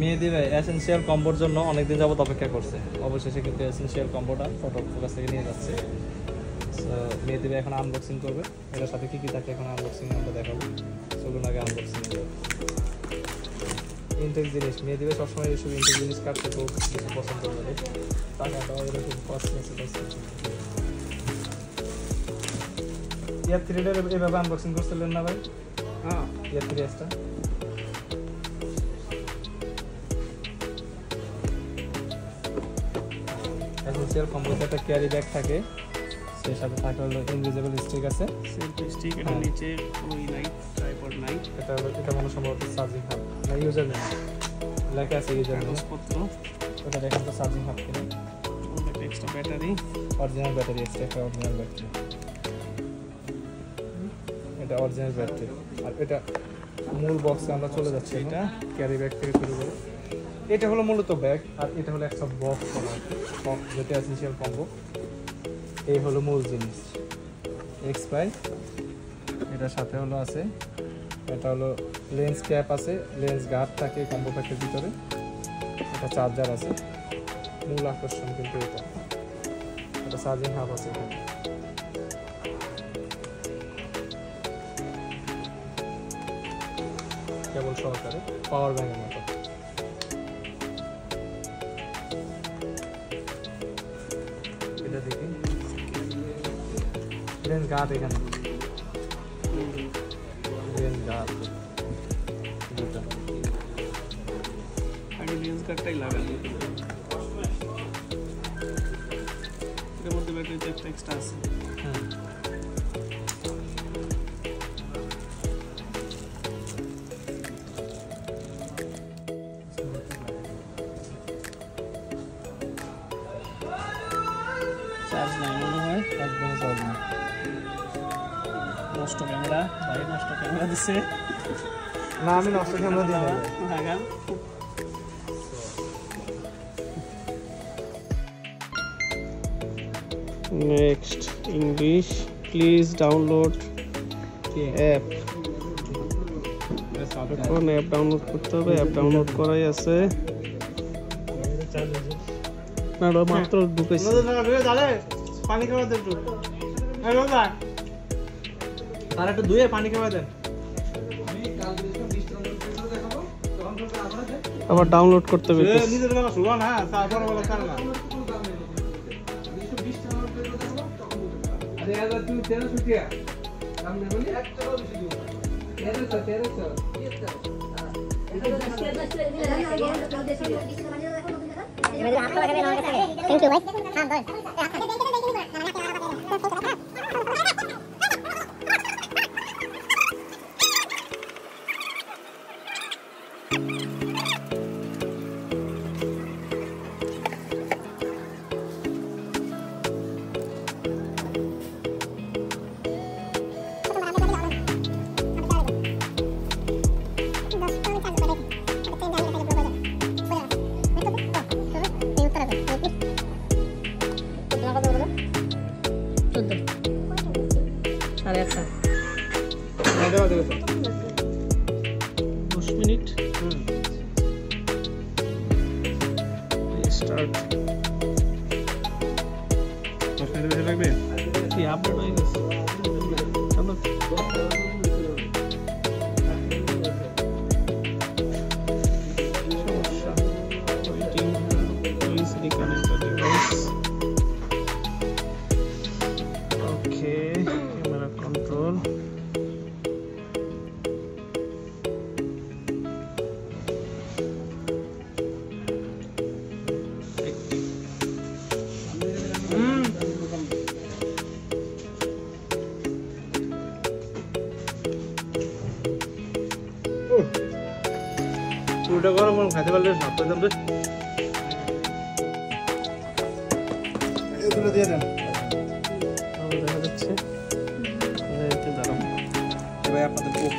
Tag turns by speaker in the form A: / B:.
A: মেহেদী ভাই এসেনশিয়াল কম্বোর জন্য অনেকদিন যাবত অপেক্ষা করছে, অবশেষে কিন্তু এসেনশিয়াল কম্বোটা ফটোর কাছ থেকে নিয়ে যাচ্ছে। সো মেহেদী ভাই এখন আনবক্সিং করবে, এটার সাথে কী কী থাকে এখন আনবক্সিং আমরা দেখাবো। চলুন আগে আনবক্সিং ইনটেক জিনিস। মেহেদী ভাই সবসময় এইসব ইনটেক জিনিস কাটতে খুব বেশি পছন্দ করে, টাকাটাও এরকম কস্ট ইয়ার থ্রিডের এভাবে আনবক্সিং করছিলেন না ভাই? হ্যাঁ, ইয়ার থ্রি এসটা এসেনশিয়াল কম্বোতে একটা ক্যারি ব্যাগ থাকে, সেই সাথে থাকে হলো ইনভিজিবল স্টিক আছে,
B: সেলফি স্টিক, এটা নিচে ওই নাই, ট্রাইপড নাই,
A: এটা মনে সম্ভবত চার্জিং হাব না ইউজার নেই লেখা আছে ইউজার নেই
B: কাগজপত্র,
A: ওটা দেখেন তো চার্জিং হাব কিনা,
B: একটা এক্সট্রা ব্যাটারি,
A: অরিজিনাল ব্যাটারি আছে, একটা অরিজিনাল ব্যাটারি, এটা অরিজিনাল ব্যাটারি। আর এটা মূল বক্সে আমরা চলে যাচ্ছি, এটা ক্যারি ব্যাগ থেকে শুরু করে এটা হলো মূলত ব্যাগ, আর এটা হলো একটা বক্স যেটা এসেনশিয়াল কম্বো। এই হলো মূল জিনিস এক্সপ্রাই, এটার সাথে হলো আছে, এটা হলো লেন্স ক্যাপ আছে, লেন্স গার্ড থাকে কম্বো প্যাকের ভিতরে, এটা চার্জার আছে। মূল আকর্ষণ কিন্তু এটা চার্জিং হাব আছে এখানে, কেবল সহকারে পাওয়ার ব্যাংকের মতো। এটা দেখি লেন্স গার্ড, এখানে লেন্স গার্ড দুটো,
B: আগে লেন্স গার্ডটাই লাগানো, এর মধ্যে ব্যাটারি একটা এক্সট্রা আছে। চার্জ নাই মনে হয়,
A: একদমই সহজ না।
B: নষ্ট ক্যামেরা, ভাই নষ্ট ক্যামেরা দিছে
A: না, আমি নষ্ট ক্যামেরা দিয়ে দেবো।
B: লাগান। Next English, please download app. এখন অ্যাপ ডাউনলোড করতে হবে, অ্যাপ ডাউনলোড করাই আছে না, মাত্র ঢুকেছি।
A: পানি খাওয়া দেন, তার একটু ধুয়ে পানি খাওয়া দেন।
B: আবার ডাউনলোড করতে হবে।
C: Thank you, guys.
D: সাড়ে
B: 10 মিনিট স্টার্ট।
A: 10 মিনিট বেশি লাগবে?
B: কি আপডেট হয়ে গেছে? চলো waiting, please reconnect the device. Okay, camera control.
A: পুরোটা গরম গরম খাইতে পারলে ভাত পেতাম রে। এগুলো দিয়ে দেন।
B: দেখা যাচ্ছে। এই যে দাঁড়াও।
A: ভাই আপনাদের কোক